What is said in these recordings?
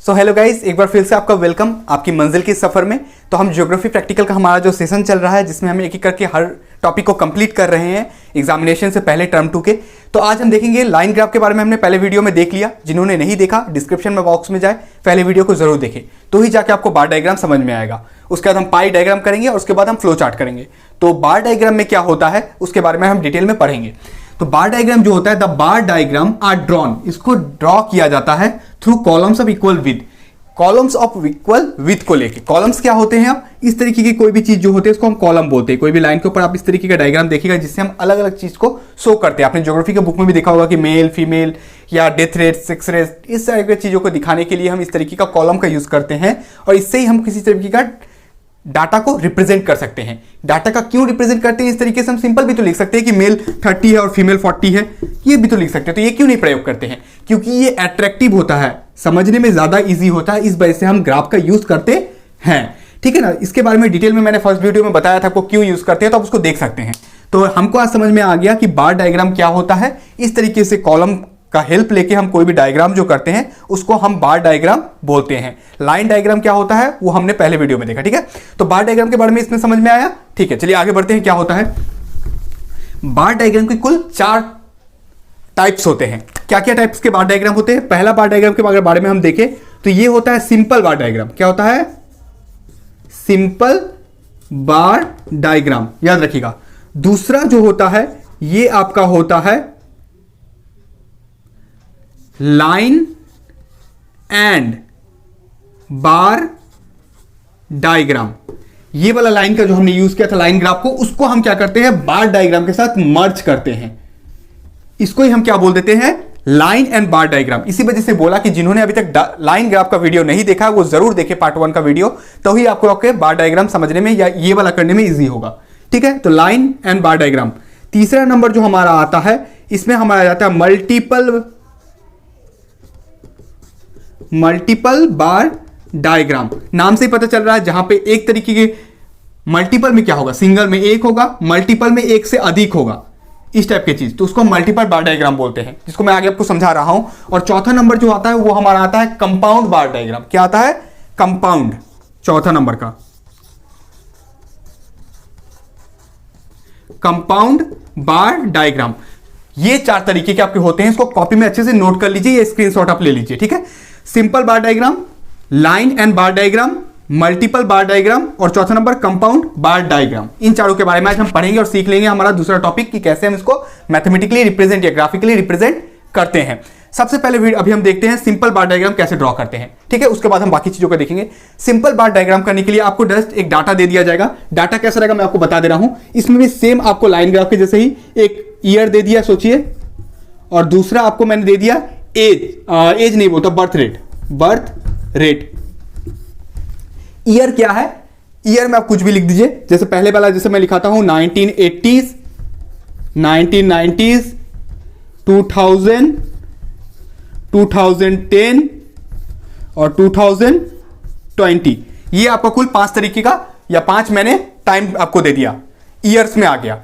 So hello guys, एक बार फिर से आपका वेलकम आपकी मंजिल के सफ़र में। तो हम ज्योग्राफी प्रैक्टिकल का हमारा जो सेशन चल रहा है, जिसमें हम एक एक करके हर टॉपिक को कंप्लीट कर रहे हैं एग्जामिनेशन से पहले टर्म 2 के। तो आज हम देखेंगे लाइन ग्राफ के बारे में। हमने पहले वीडियो में देख लिया, जिन्होंने नहीं देखा डिस्क्रिप्शन में बॉक्स में जाए, पहले वीडियो को जरूर देखें, तो ही जाके आपको बार डायग्राम समझ में आएगा। उसके बाद हम पाई डायग्राम करेंगे और उसके बाद हम फ्लो चार्ट करेंगे। तो बार डायग्राम में क्या होता है उसके बारे में हम डिटेल में पढ़ेंगे। तो बार डायग्राम जो होता है, the bar diagram are drawn, इसको ड्रॉ किया जाता है through columns of equal width. Columns of equal width को लेके, कॉलम्स क्या होते हैं, अब इस तरीके की कोई भी चीज जो होती है उसको हम कॉलम बोलते हैं। कोई भी लाइन के ऊपर आप इस तरीके का डायग्राम देखिएगा जिससे हम अलग अलग चीज को शो करते हैं। आपने ज्योग्राफी के बुक में भी देखा होगा कि मेल फीमेल या डेथ रेट, सेक्स रेट, इस तरह की चीजों को दिखाने के लिए हम इस तरीके का कॉलम का यूज करते हैं और इससे ही हम किसी तरीके का डाटा को रिप्रेजेंट कर सकते हैं। डाटा का क्यों रिप्रेजेंट करते हैं इस तरीके से? हम सिंपल भी तो लिख सकते हैं कि मेल 30 है और फीमेल 40 है, ये भी तो लिख सकते हैं। तो ये क्यों नहीं प्रयोग करते हैं? क्योंकि ये अट्रैक्टिव होता है, समझने में ज्यादा इजी होता है, इस वजह से हम ग्राफ का यूज करते हैं। ठीक है ना। इसके बारे में डिटेल में मैंने फर्स्ट वीडियो में बताया था आपको क्यों यूज करते हैं, तो आप उसको देख सकते हैं। तो हमको आज समझ में आ गया कि बार डायग्राम क्या होता है। इस तरीके से कॉलम का हेल्प लेके हम कोई भी डायग्राम जो करते हैं उसको हम बार डायग्राम बोलते हैं। लाइन डायग्राम क्या होता है वो हमने पहले वीडियो में देखा। ठीक है, तो बार डायग्राम के बारे में इसमें समझ में आया। ठीक है, चलिए आगे बढ़ते हैं। क्या होता है बार डायग्राम के कुल 4 टाइप्स होते हैं। क्या क्या टाइप्स के बार डायग्राम होते हैं? पहला बार डायग्राम के बारे में हम देखें तो ये होता है सिंपल बार डायग्राम। क्या होता है? सिंपल बार डायग्राम, याद रखिएगा। दूसरा जो होता है ये आपका होता है लाइन एंड बार डायग्राम। ये वाला लाइन का जो हमने यूज किया था लाइन ग्राफ को, उसको हम क्या करते हैं बार डायग्राम के साथ मर्ज करते हैं। इसको ही हम क्या बोल देते हैं? Line and bar diagram. इसी वजह से बोला कि जिन्होंने अभी तक लाइन ग्राफ का वीडियो नहीं देखा वो जरूर देखे पार्ट 1 का वीडियो, तो ही आपको बार डायग्राम समझने में या ये वाला करने में इजी होगा। ठीक है, तो लाइन एंड बार डायग्राम। तीसरा नंबर जो हमारा आता है, इसमें हमारा जाता है मल्टीपल बार डायग्राम। नाम से ही पता चल रहा है, जहां पे एक तरीके के मल्टीपल में क्या होगा, सिंगल में एक होगा, मल्टीपल में एक से अधिक होगा, इस टाइप की चीज, तो उसको मल्टीपल बार डायग्राम बोलते हैं, जिसको मैं आगे आपको समझा रहा हूं। और चौथा नंबर जो आता है वो हमारा आता है कंपाउंड बार डायग्राम। क्या आता है? कंपाउंड, चौथा नंबर का कंपाउंड बार डायग्राम। ये 4 तरीके के आपके होते हैं। इसको कॉपी में अच्छे से नोट कर लीजिए, ये स्क्रीनशॉट आप ले लीजिए। ठीक है, simple bar diagram, line and bar diagram, multiple bar diagram और चौथा नंबर कंपाउंड बार डायग्राम। इन चारों के बारे में आज हम पढ़ेंगे और सीख लेंगे हमारा दूसरा टॉपिक कि कैसे हम इसको मैथमेटिकली रिप्रेजेंट या ग्राफिकली रिप्रेजेंट करते हैं। सबसे पहले अभी हम देखते हैं सिंपल बार डायग्राम कैसे ड्रॉ करते हैं। ठीक है, उसके बाद हम बाकी चीजों को देखेंगे। सिंपल बार डायग्राम करने के लिए आपको जस्ट एक डाटा दे दिया जाएगा। डाटा कैसा रहेगा मैं आपको बता दे रहा हूं। इसमें भी सेम आपको लाइन ग्राफ के जैसे ही एक ईयर दे दिया सोचिए, और दूसरा आपको मैंने दे दिया एज नहीं बोलता, बर्थ रेट। ईयर क्या है? ईयर में आप कुछ भी लिख दीजिए, जैसे पहले वाला जैसे मैं लिखाता हूं 1980s, 1990s, 2000, 2010 और 2020। ये आपका कुल 5 तरीके का या 5 मैंने टाइम आपको दे दिया, ईयर्स में आ गया।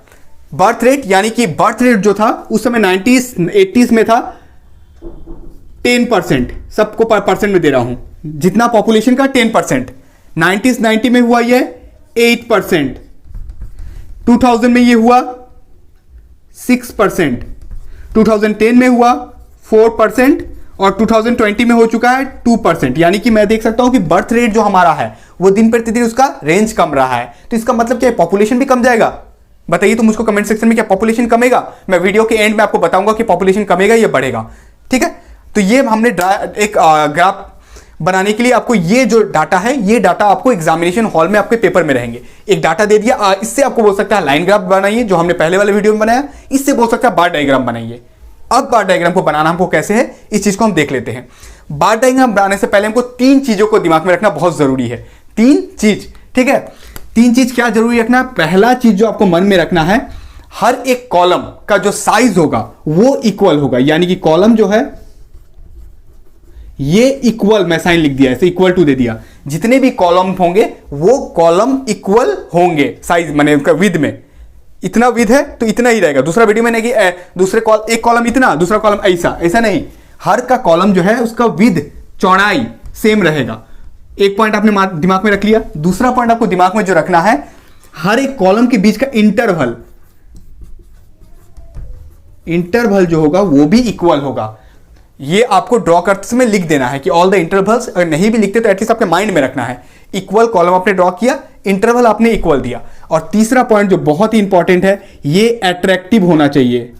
बर्थ रेट यानी कि बर्थ रेट जो था उस समय 90s 80s में था 10%, सबको परसेंट में दे रहा हूं, जितना पॉपुलेशन का 10%। 90 में हुआ ये 8%, 2000 में ये हुआ 6%, 2010 में हुआ 4% और 2020 में हो चुका है 2%। यानी कि मैं देख सकता हूं कि बर्थ रेट जो हमारा है वो दिन प्रतिदिन उसका रेंज कम रहा है। तो इसका मतलब क्या है? पॉपुलेशन भी कम जाएगा। बताइए तो मुझको कमेंट सेक्शन में, क्या पॉपुलेशन कमेगा? मैं वीडियो के एंड में आपको बताऊंगा कि पॉपुलेशन कमेगा या बढ़ेगा। ठीक है, तो ये हमने एक ग्राफ बनाने के लिए आपको ये जो डाटा है, ये डाटा आपको एग्जामिनेशन हॉल में आपके पेपर में रहेंगे। एक डाटा दे दिया, इससे आपको बोल सकता है लाइन ग्राफ बनाइए जो हमने पहले वाले वीडियो में बनाया, इससे बोल सकता है बार डायग्राम बनाइए। अब बार डायग्राम को बनाना हमको कैसे है, इस चीज को हम देख लेते हैं। बार डायग्राम बनाने से पहले हमको 3 चीजों को दिमाग में रखना बहुत जरूरी है। 3 चीज, ठीक है। 3 चीज क्या जरूरी रखना? पहला चीज जो आपको मन में रखना है, हर एक कॉलम का जो साइज होगा वो इक्वल होगा। यानी कि कॉलम जो है ये इक्वल, मैं साइन लिख दिया, ऐसे इक्वल टू दे दिया। जितने भी कॉलम होंगे वो कॉलम इक्वल होंगे साइज, माने उनका विद में। इतना विद है तो इतना ही रहेगा। दूसरा वीडियो में नहीं कि एक कॉलम इतना, दूसरा कॉलम ऐसा, ऐसा नहीं। हर का कॉलम जो है उसका विद, चौड़ाई सेम रहेगा। एक पॉइंट आपने दिमाग में रख लिया। दूसरा पॉइंट आपको दिमाग में जो रखना है, हर एक कॉलम के बीच का इंटरवल जो होगा वो भी इक्वल होगा। ये आपको ड्रॉ करते समय लिख देना है कि ऑल द इंटरवल्स, अगर नहीं भी लिखते तो एटलीस्ट आपके माइंड में रखना है। इक्वल कॉलम आपने ड्रॉ किया, इंटरवल आपने इक्वल दिया। और तीसरा पॉइंट जो बहुत ही इंपॉर्टेंट है, ये अट्रैक्टिव होना चाहिए।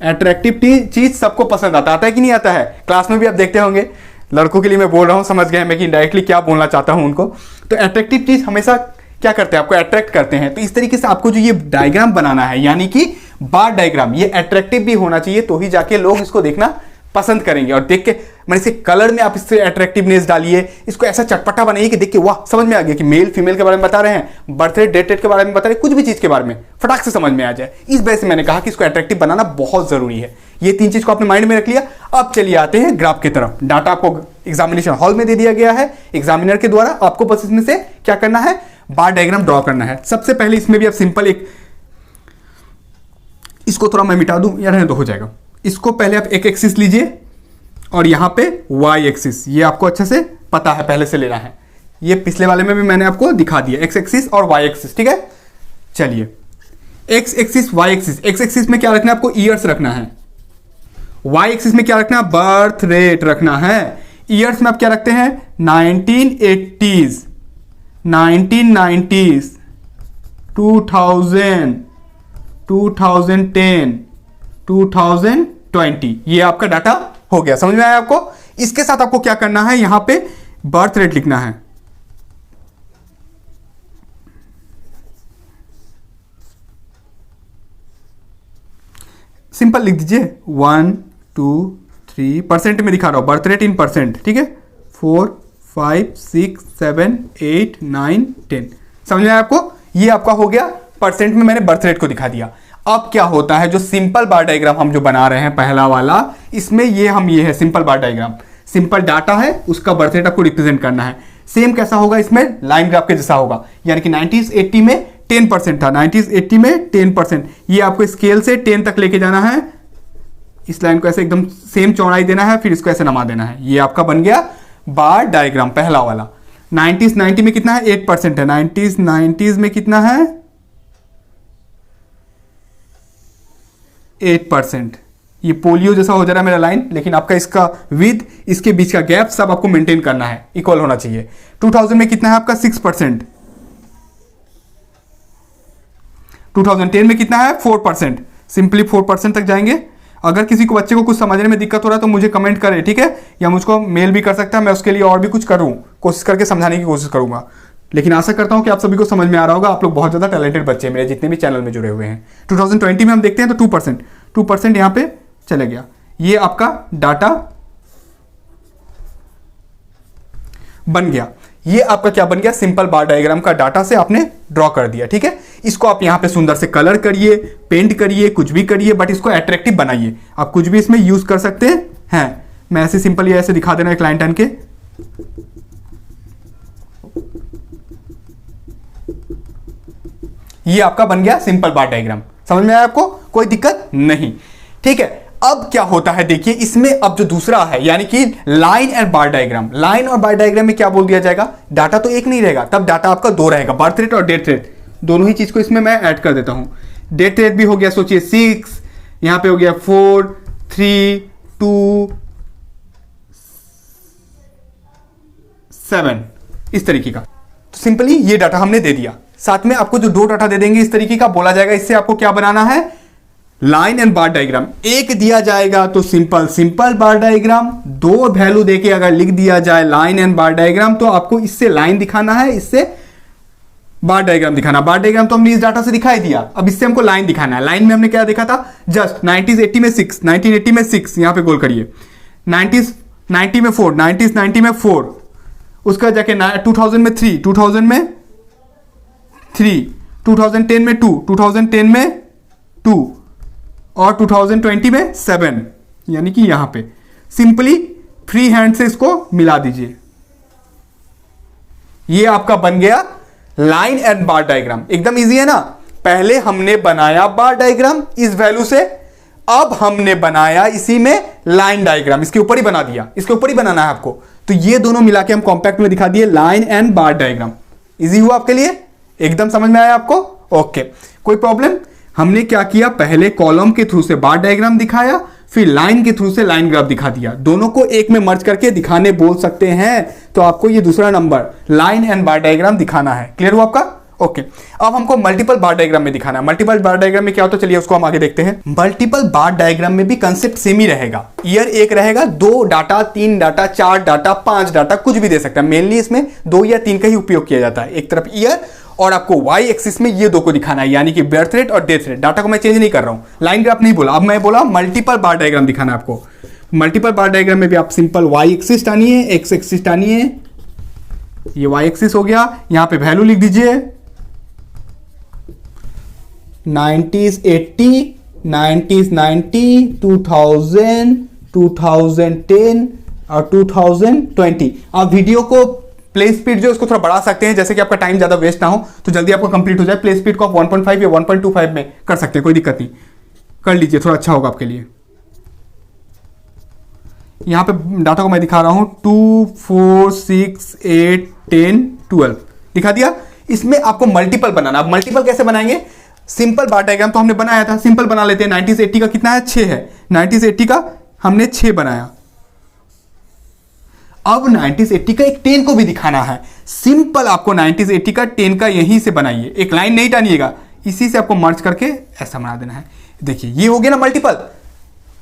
अट्रैक्टिव चीज सबको पसंद आता है कि नहीं आता है? क्लास में भी आप देखते होंगे, लड़कों के लिए मैं बोल रहा हूं, समझ गए मैं कि इनडायरेक्टली क्या बोलना चाहता हूं उनको। तो अट्रैक्टिव चीज हमेशा क्या करते हैं, आपको अट्रैक्ट करते हैं। तो इस तरीके से आपको जो ये डायग्राम बनाना है, यानी कि बार डायग्राम, ये अट्रैक्टिव भी होना चाहिए, तो ही जाके लोग इसको देखना पसंद करेंगे। और देख के मैंने इसे कलर में आप इससे अट्रैक्टिवनेस डालिए, इसको ऐसा चटपटा बनाइए कि देख के वाह समझ में आ गया कि मेल फीमेल के बारे में बता रहे हैं, बर्थडे डेट के बारे में बता रहे हैं, कुछ भी चीज के बारे में फटाक से समझ में आ जाए। इस वजह से मैंने कहा कि इसको अट्रैक्टिव बनाना बहुत जरूरी है। ये तीन चीज को आपने माइंड में रख लिया। अब चलिए आते हैं ग्राफ की तरफ। डाटा आपको एग्जामिनेशन हॉल में दे दिया गया है एग्जामिनर के द्वारा, आपको बस इसमें से क्या करना है, बार डायग्राम ड्रॉ करना है। सबसे पहले इसमें भी आप सिंपल इसको थोड़ा मैं मिटा दूं या रहने दो, हो जाएगा। इसको पहले आप एक एक्सिस लीजिए और यहां पे वाई एक्सिस, ये आपको अच्छे से पता है पहले से लेना है। ये पिछले वाले में भी मैंने आपको दिखा दिया, एक्स एक्सिस और वाई एक्सिस, ठीक है। चलिए X axis Y axis, X axis में क्या रखना है आपको, ईयर्स रखना है। वाई एक्सिस में क्या रखना है, बर्थ रेट रखना है। ईयर्स में आप क्या रखते हैं, 1980s, 1990s, 2000, 2010, 2020, ये आपका डाटा हो गया। समझ में आया आपको? इसके साथ आपको क्या करना है, यहां पे बर्थ रेट लिखना है। सिंपल लिख दीजिए 1 2 3, परसेंट में दिखा रहा हूं, बर्थ रेट इन परसेंट, ठीक है। 4 5 6 7 8 9 10, समझ में आया आपको? ये आपका हो गया, परसेंट में मैंने बर्थ रेट को दिखा दिया। अब क्या होता है, जो सिंपल बार डायग्राम हम जो बना रहे हैं पहला वाला, इसमें ये है सिंपल बार डायग्राम, सिंपल डाटा है, उसका बर्थ रेट आपको रिप्रेजेंट करना है। सेम कैसा होगा, इसमें लाइन ग्राफ के जैसा होगा, यानी कि 90s 80 में 10% था, 90s 80 में 10%, ये आपको स्केल से 10 तक लेके जाना है। इस लाइन को ऐसे एकदम सेम चौड़ाई देना है, फिर इसको ऐसे नमा देना है। ये आपका बन गया बार डायग्राम पहला वाला। 90s 90 में कितना है, 8% है। 90s 90s में कितना है, 8%। ये पोलियो जैसा हो जा रहा है मेरा लाइन, लेकिन आपका इसका विथ, इसके बीच का गैप सब आपको मेंटेन करना है, इक्वल होना चाहिए। 2000 में कितना है आपका, 6%। 2010 में कितना है, 4%। सिंपली 4% तक जाएंगे। अगर किसी को बच्चे को कुछ समझने में दिक्कत हो रहा है तो मुझे कमेंट करे, ठीक है, या मुझको मेल भी कर सकता है, मैं उसके लिए और भी कुछ करूं, कोशिश करके समझाने की कोशिश करूंगा। लेकिन आशा करता हूं कि आप सभी को समझ में आ रहा होगा। आप लोग बहुत ज़्यादा टैलेंटेड बच्चे मेरे जितने भी चैनल में जुड़े हुए हैं। 2020 में हम देखते हैं तो 2% यहां पे चले गया। ये आपका डाटा बन गया। ये आपका क्या बन गया, सिंपल बार डायग्राम का डाटा से आपने ड्रॉ कर दिया, ठीक है। इसको आप यहां पे सुंदर से कलर करिए, पेंट करिए, कुछ भी करिए, बट इसको अट्रैक्टिव बनाइए। आप कुछ भी इसमें यूज कर सकते हैं। मैं ऐसे सिंपल ये ऐसे दिखा देना एक लाइन टन के, ये आपका बन गया सिंपल बार डायग्राम। समझ में आया आपको? कोई दिक्कत नहीं, ठीक है। अब क्या होता है देखिए, इसमें अब जो दूसरा है, यानी कि line and bar diagram. Line और बार डायग्राम में क्या बोल दिया जाएगा, डाटा तो एक नहीं रहेगा, तब डाटा आपका दो रहेगा, बर्थ रेट और डेथ रेट, दोनों ही चीज को इसमें मैं ऐड कर देता हूं। डेथ रेट भी हो गया, सोचिए 6, यहां पे हो गया 4 3 2 7, इस तरीके का। तो सिंपली ये डाटा हमने दे दिया। साथ में आपको जो दो डाटा दे देंगे इस तरीके का, बोला जाएगा इससे आपको क्या बनाना है, लाइन एंड बार डायग्राम। एक दिया जाएगा तो सिंपल बार डायग्राम, दो वैल्यू देके अगर लिख दिया जाए लाइन एंड बार डायग्राम, तो आपको इससे लाइन दिखाना है, इससे बार डायग्राम दिखाना। बार डायग्राम तो हमने इस डाटा से दिखाई दिया, अब इससे हमको लाइन दिखाना है। लाइन में हमने क्या देखा था, जस्ट 90s 80 में 6, 1980 में 6, यहां पे गोल करिए, 90s 90 में 4, 90s 90 में 4, उसका जाके 2000 में 3, 2000 में 3, 2010 में 2, 2010 में 2 और 2020 में 7, यानी कि यहां पे सिंपली फ्री हैंड से इसको मिला दीजिए। ये आपका बन गया लाइन एंड बार डायग्राम। एकदम इजी है ना। पहले हमने बनाया बार डायग्राम इस वैल्यू से, अब हमने बनाया इसी में लाइन डायग्राम, इसके ऊपर ही बना दिया, इसके ऊपर ही बनाना है आपको। तो ये दोनों मिला के हम कॉम्पैक्ट में दिखा दिए, line and bar diagram. Easy हुआ आपके लिए, एकदम समझ में आया आपको? ओके, कोई प्रॉब्लम? हमने क्या किया, पहले कॉलम के थ्रू से बार डायग्राम दिखाया, फिर लाइन के थ्रू से लाइन ग्राफ दिखा दिया। दोनों को एक में मर्ज करके दिखाने बोल सकते हैं, तो आपको ये दूसरा number line and bar diagram दिखाना है। क्लियर हुआ आपका? ओके, अब हमको मल्टीपल बार डायग्राम में दिखाना है। मल्टीपल बार डायग्राम में क्या होता है, चलिए उसको हम आगे देखते हैं। मल्टीपल बार डायग्राम में भी कंसेप्ट सेम ही रहेगा। ईयर एक रहेगा, 2 डाटा, 3 डाटा, 4 डाटा, 5 डाटा, कुछ भी दे सकता है। मेनली इसमें 2 या 3 का ही उपयोग किया जाता है। एक तरफ ईयर और आपको वाई एक्सिस में ये दो को दिखाना है, यानी कि बर्थ रेट और डेथ रेट। डाटा को मैं चेंज नहीं कर रहा हूं, लाइन ग्राफ नहीं बोला, अब मैं बोला मल्टीपल बार डायग्राम दिखाना है आपको। मल्टीपल बार डायग्राम में भी आप सिंपल वाई एक्सिस टानिए, एक्स एक्सिस टानिए, ये वाई एक्सिस हो गया। यहां पे वैल्यू लिख दीजिए 90s 80, 90s 90, 2000, 2010 और 2020। आप वीडियो को प्ले स्पीड जो उसको थोड़ा बढ़ा सकते हैं, जैसे कि आपका टाइम ज्यादा वेस्ट ना हो, तो जल्दी आपको कंप्लीट हो जाए। प्ले स्पीड को आप 1.5 या 1.25 में कर सकते हैं, कोई दिक्कत नहीं, कर लीजिए, थोड़ा अच्छा होगा आपके लिए। यहां पे डाटा को मैं दिखा रहा हूं 2, 4, 6, 8, 10, 12 दिखा दिया। इसमें आपको मल्टीपल बनाना। अब मल्टीपल कैसे बनाएंगे? सिंपल बार डायग्राम तो हमने बनाया था, सिंपल बना लेते हैं। 90s 80 का कितना है? 6 है। 90s 80 का हमने 6 बनाया। अब 90s 80 का एक 10 को भी दिखाना है। सिंपल आपको 90s 80 का 10 का यहीं से बनाइए, एक लाइन नहीं टानिएगा, इसी से आपको मर्ज करके ऐसा बना देना है। देखिए ये हो गया ना मल्टीपल।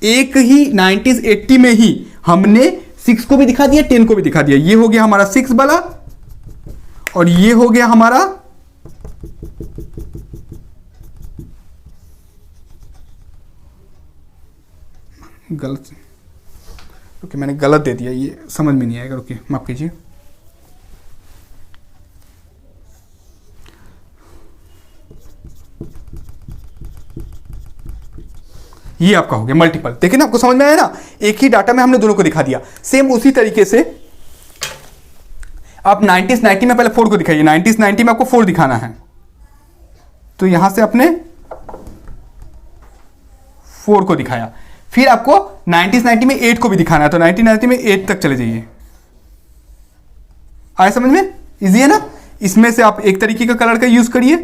एक ही 90s 80 में ही हमने 6 को भी दिखा दिया, 10 को भी दिखा दिया। ये हो गया हमारा 6 वाला और ये हो गया हमारा गलत, ओके मैंने गलत दे दिया, ये समझ में नहीं आएगा, ओके माफ कीजिए। ये आपका हो गया मल्टीपल। देखिए ना, आपको समझ में आया ना, एक ही डाटा में हमने दोनों को दिखा दिया। सेम उसी तरीके से आप 90s 90 में पहले 4 को दिखाइए। 90s 90 में आपको 4 दिखाना है, तो यहां से आपने 4 को दिखाया। फिर आपको 90s 90 में 8 को भी दिखाना है, तो 90s 90 में 8 तक चले जाइए। आया समझ में? इजी है ना? इसमें से आप एक तरीके का कलर का यूज करिए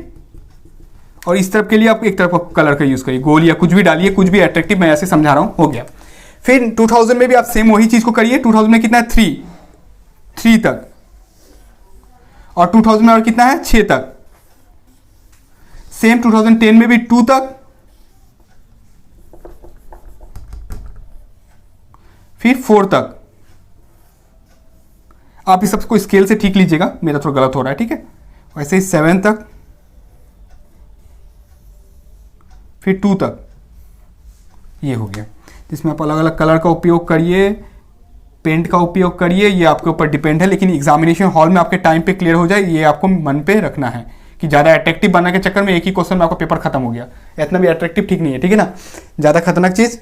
और इस तरफ के लिए आप एक तरफ का कलर का यूज करिए, गोल या कुछ भी डालिए, कुछ भी अट्रैक्टिव, मैं ऐसे समझा रहा हूं। हो गया। फिर 2000 में भी आप सेम वही चीज को करिए। 2000 में कितना है? 3 तक, और 2000 में और कितना है? 6 तक। सेम 2010 में भी 2 तक, फिर 4 तक। आप इस सबको स्केल से ठीक लीजिएगा, मेरा थोड़ा गलत हो रहा है, ठीक है। वैसे ही 7 तक, फिर 2 तक। ये हो गया, जिसमें आप अलग अलग कलर का उपयोग करिए, पेंट का उपयोग करिए, ये आपके ऊपर डिपेंड है, लेकिन एग्जामिनेशन हॉल में आपके टाइम पे क्लियर हो जाए, ये आपको मन पे रखना है कि ज़्यादा अट्रैक्टिव बनने के चक्कर में एक ही क्वेश्चन में आपका पेपर खत्म हो गया। इतना भी अट्रैक्टिव ठीक नहीं है, ठीक है ना। ज़्यादा खतरनाक चीज़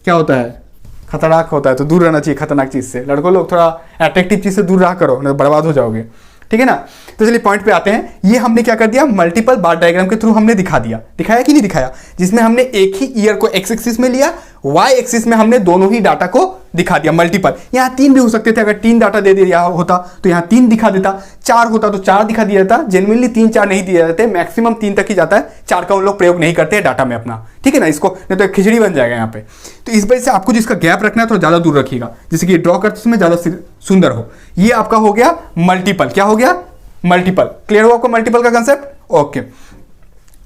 क्या होता है? खतरनाक होता है, तो दूर रहना चाहिए खतरनाक चीज़ से। लड़कों लोग थोड़ा अट्रैक्टिव चीज़ से दूर रहा करो, नहीं तो बर्बाद हो जाओगे, ठीक है ना। तो चलिए पॉइंट पे आते हैं। ये हमने क्या कर दिया, मल्टीपल बार डायग्राम के थ्रू हमने दिखा दिया, दिखाया कि नहीं दिखाया, जिसमें हमने एक ही ईयर को एक्स एक्सिस में लिया, वाई एक्सिस में हमने दोनों ही डाटा को दिखा दिया मल्टीपल। यहाँ 3 भी हो सकते थे, अगर 3 डाटा दे दिया होता तो यहाँ 3 दिखा देता, 4 होता तो 4 दिखा दिया जाता। जेन्युइनली 3 4 नहीं दिए जाते, मैक्सिमम 3 तक ही जाता है, 4 का उन लोग प्रयोग नहीं करते हैं डाटा में अपना, ठीक है ना। इसको नहीं तो खिचड़ी बन जाएगा यहाँ पे। तो इस वजह से आपको जिसका गैप रखना है थोड़ा ज़्यादा दूर रखिएगा, जैसे कि ड्रॉ करते समय ज़्यादा सुंदर हो। ये आपका हो गया मल्टीपल। क्या हो गया? मल्टीपल। क्लियर हुआ आपको मल्टीपल का कंसेप्ट? ओके।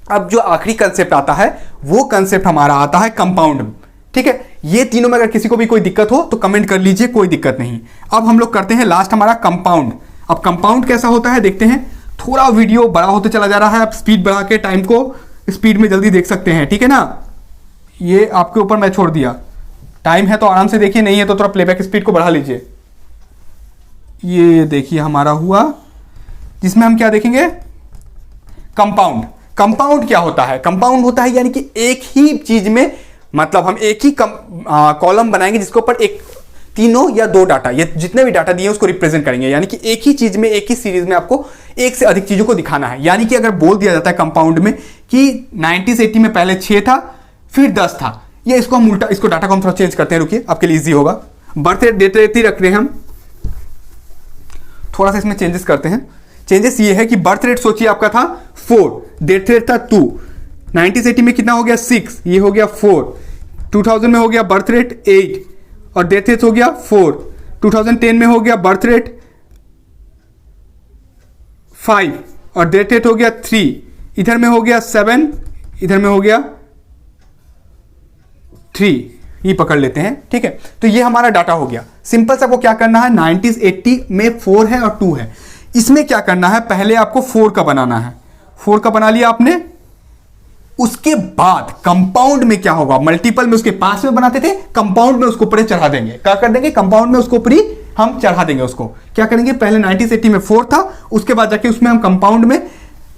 अब जो आखिरी कंसेप्ट आता है वो कंसेप्ट हमारा आता है कंपाउंड, ठीक है। ये तीनों में अगर किसी को भी कोई दिक्कत हो तो कमेंट कर लीजिए, कोई दिक्कत नहीं। अब हम लोग करते हैं लास्ट हमारा कंपाउंड। अब कंपाउंड कैसा होता है देखते हैं। थोड़ा वीडियो बड़ा होते चला जा रहा है, आप स्पीड बढ़ा के टाइम को स्पीड में जल्दी देख सकते हैं, ठीक है ना। ये आपके ऊपर मैं छोड़ दिया, टाइम है तो आराम से देखिए, नहीं है तो थोड़ा प्लेबैक स्पीड को बढ़ा लीजिए। ये देखिए हमारा हुआ, जिसमें हम क्या देखेंगे, कंपाउंड। कंपाउंड क्या होता है? कंपाउंड होता है यानी कि एक ही चीज में, मतलब हम एक ही कॉलम बनाएंगे जिसके ऊपर एक, तीनों या 2 डाटा, ये जितने भी डाटा दिए उसको रिप्रेजेंट करेंगे, यानी कि एक ही चीज में, एक ही सीरीज में आपको एक से अधिक चीजों को दिखाना है। यानी कि अगर बोल दिया जाता है कंपाउंड में कि 90s 80 में पहले 6 था फिर 10 था, ये इसको हम उल्टा, इसको डाटा को हम थोड़ा चेंज करते हैं, रुकिए आपके लिए इजी होगा। बर्थ रेट डेट रेट ही रख रहे हैं हम, थोड़ा सा इसमें चेंजेस करते हैं। चेंजेस ये है कि बर्थ रेट सोचिए आपका था 4, डेथ रेट था 2, 1980 में कितना हो गया 6, ये हो गया 4, 2000 में हो गया बर्थ रेट 8 और डेथ रेट हो गया 4, 2010 में हो गया बर्थ रेट 5 और डेथ रेट हो गया 3, इधर में हो गया 7, इधर में हो गया 3, ये पकड़ लेते हैं, ठीक है। तो ये हमारा डाटा हो गया। सिंपल सा आपको क्या करना है, 1980 में 4 है और 2 है, इसमें क्या करना है, पहले आपको 4 का बनाना है। 4 का बना लिया आपने, उसके बाद कंपाउंड में क्या होगा, मल्टीपल में उसके पास में बनाते थे, कंपाउंड में उसको ऊपर चढ़ा देंगे। क्या कर देंगे, कंपाउंड में उसको ऊपर हम चढ़ा देंगे। उसको क्या करेंगे, पहले 1980 में 4 था, उसके बाद जाके उसमें हम कंपाउंड में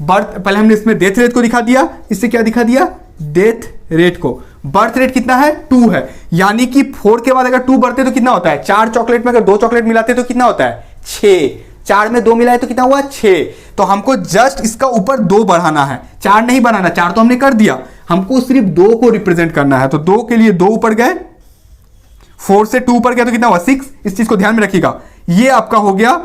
बर्थ, पहले हमने इसमें डेथ रेट को दिखा दिया, इससे क्या दिखा दिया, डेथ रेट को। बर्थ रेट कितना है, 2 है, यानी कि 4 के बाद अगर 2 बढ़ते तो कितना होता है, 4 चॉकलेट में अगर 2 चॉकलेट मिलाते तो कितना होता है, 6, 4 में 2 मिलाए तो कितना हुआ, 6। तो हमको जस्ट इसका ऊपर 2 बढ़ाना है, 4 नहीं बढ़ाना, 4 तो हमने कर दिया, हमको सिर्फ 2 को रिप्रेजेंट करना है। तो 2 के लिए 2 ऊपर गए, 4 से 2 ऊपर गया तो कितना हुआ, 6। इस चीज को ध्यान में रखिएगा, ये आपका हो गया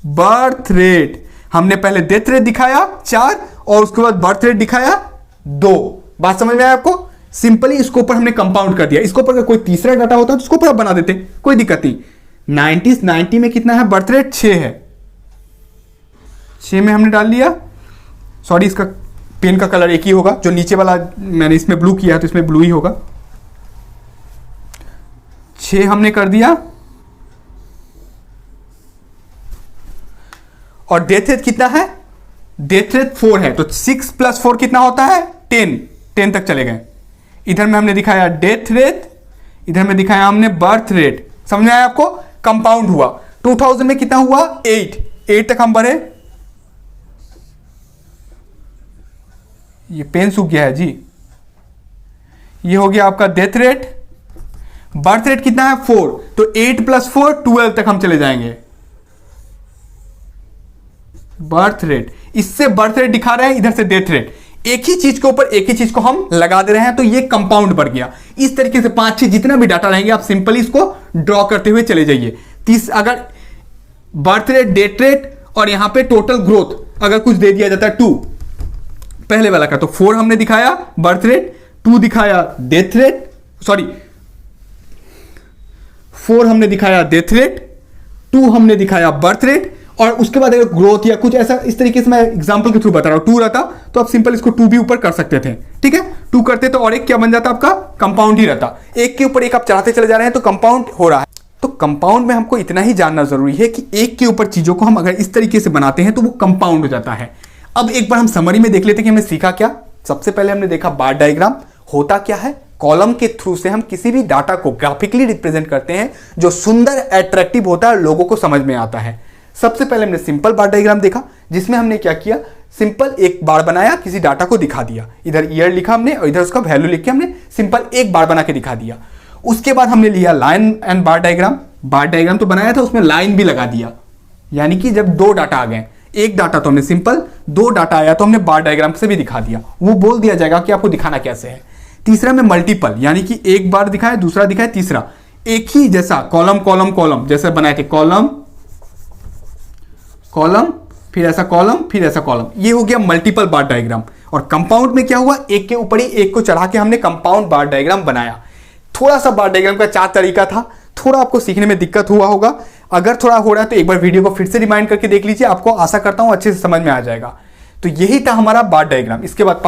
बर्थ रेट। हमने पहले डेथ रेट दिखाया 4 और उसके बाद बर्थ रेट दिखाया 2। बात समझ में आया आपको। सिंपली इसको ऊपर हमने कंपाउंड कर दिया, इसको ऊपर अगर कोई तीसरा डाटा होता तो उसको ऊपर बना देते, कोई दिक्कत नहीं। 90 में कितना है, बर्थ रेट 6 है, 6 में हमने डाल लिया। सॉरी, इसका पेन का कलर एक ही होगा, जो नीचे वाला मैंने इसमें ब्लू किया है तो इसमें ब्लू ही होगा। 6 हमने कर दिया और डेथ रेट कितना है, डेथ रेट 4 है, तो 6 + 4 कितना होता है, 10 तक चले गए। इधर में हमने दिखाया डेथ रेट, इधर में दिखाया हमने बर्थ रेट। समझ में आया आपको, कंपाउंड हुआ। 2000 में कितना हुआ, 8 तक हम बढ़े। ये पेन सूख गया है जी। ये हो गया आपका डेथ रेट। बर्थ रेट कितना है, 4, तो 8 + 4 12 तक हम चले जाएंगे। बर्थ रेट, इससे बर्थ रेट दिखा रहे हैं, इधर से डेथ रेट। एक ही चीज के ऊपर एक ही चीज को हम लगा दे रहे हैं, तो ये कंपाउंड बढ़ गया। इस तरीके से 5-6 जितना भी डाटा रहेंगे आप सिंपली इसको ड्रॉ करते हुए चले जाइए। अगर बर्थ रेट, डेथ रेट और यहां पे टोटल ग्रोथ अगर कुछ दे दिया जाता है 2 पहले वाला का, तो 4 हमने दिखाया बर्थ रेट, 2 दिखाया डेथ रेट, सॉरी 4 हमने दिखाया डेथ रेट, 2 हमने दिखाया बर्थ रेट, और उसके बाद अगर ग्रोथ या कुछ ऐसा इस तरीके से मैं एग्जांपल के थ्रू बता रहा हूं, 2 रहता तो आप सिंपल इसको 2 भी ऊपर कर सकते थे, ठीक है। 2 करते तो और एक क्या बन जाता आपका, कंपाउंड ही रहता। एक के ऊपर एक आप चढ़ाते चले जा रहे हैं तो कंपाउंड हो रहा है। तो कंपाउंड में हमको इतना ही जानना जरूरी है कि एक के ऊपर चीजों को हम अगर इस तरीके से बनाते हैं तो वो कंपाउंड हो जाता है। अब एक बार हम समरी में देख लेते हैं कि हमने सीखा क्या। सबसे पहले हमने देखा बार डायग्राम होता क्या है, कॉलम के थ्रू से हम किसी भी डाटा को ग्राफिकली रिप्रेजेंट करते हैं जो सुंदर, अट्रैक्टिव होता है, लोगों को समझ में आता है। सबसे पहले हमने सिंपल बार डायग्राम देखा, जिसमें हमने क्या किया, सिंपल एक बार बनाया, किसी डाटा को दिखा दिया, इधर ईयर लिखा हमने और इधर उसका वैल्यू लिख के हमने सिंपल एक बार बना के दिखा दिया। उसके बाद हमने लिया line and bar diagram. Bar diagram तो बनाया था, उसमें लाइन भी लगा दिया, यानी कि जब 2 डाटा आ गए, एक डाटा तो हमने सिंपल, 2 डाटा आया तो हमने बार डायग्राम से भी दिखा दिया, वो बोल दिया जाएगा कि आपको दिखाना कैसे है। तीसरा में मल्टीपल, यानी कि एक बार दिखाया, दूसरा दिखाया, तीसरा एक ही जैसा कॉलम कॉलम कॉलम जैसे बनाए थे, कॉलम कॉलम फिर ऐसा कॉलम फिर ऐसा कॉलम, ये हो गया मल्टीपल बार डायग्राम। और कंपाउंड में क्या हुआ, एक के ऊपर ही एक को चढ़ा के हमने कंपाउंड बार डायग्राम बनाया। थोड़ा सा बार डायग्राम का 4 तरीका था, थोड़ा आपको सीखने में दिक्कत हुआ होगा। अगर थोड़ा हो रहा है तो एक बार वीडियो को फिर से रिमाइंड करके देख लीजिए, आपको आशा करता हूं अच्छे से समझ में आ जाएगा। तो यही था हमारा बार डायग्राम। इसके बाद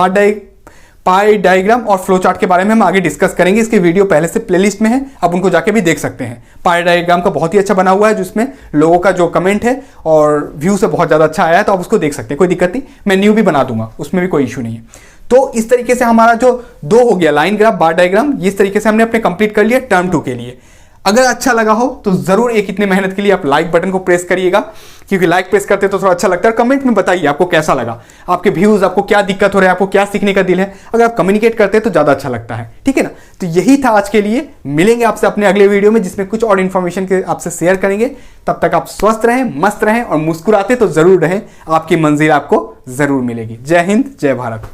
पाई डायग्राम और फ्लो चार्ट के बारे में हम आगे डिस्कस करेंगे। इसके वीडियो पहले से प्लेलिस्ट में है, आप उनको जाके भी देख सकते हैं। पाई डायग्राम का बहुत ही अच्छा बना हुआ है, जिसमें लोगों का जो कमेंट है और व्यू से बहुत ज़्यादा अच्छा आया है, तो आप उसको देख सकते हैं, कोई दिक्कत नहीं। मैं न्यू भी बना दूंगा, उसमें भी कोई इशू नहीं है। तो इस तरीके से हमारा जो 2 हो गया, लाइन ग्राफ, बार डायग्राम, इस तरीके से हमने अपने कंप्लीट कर लिया टर्म 2 के लिए। अगर अच्छा लगा हो तो जरूर एक इतने मेहनत के लिए आप लाइक बटन को प्रेस करिएगा, क्योंकि लाइक प्रेस करते तो थोड़ा अच्छा लगता है। कमेंट में बताइए आपको कैसा लगा, आपके व्यूज, आपको क्या दिक्कत हो रहा है, आपको क्या सीखने का दिल है। अगर आप कम्युनिकेट करते हैं तो ज्यादा अच्छा लगता है, ठीक है ना। तो यही था आज के लिए, मिलेंगे आपसे अपने अगले वीडियो में, जिसमें कुछ और इन्फॉर्मेशन के आपसे शेयर करेंगे। तब तक आप स्वस्थ रहें, मस्त रहें और मुस्कुराते तो जरूर रहें, आपकी मंजिल आपको जरूर मिलेगी। जय हिंद, जय भारत।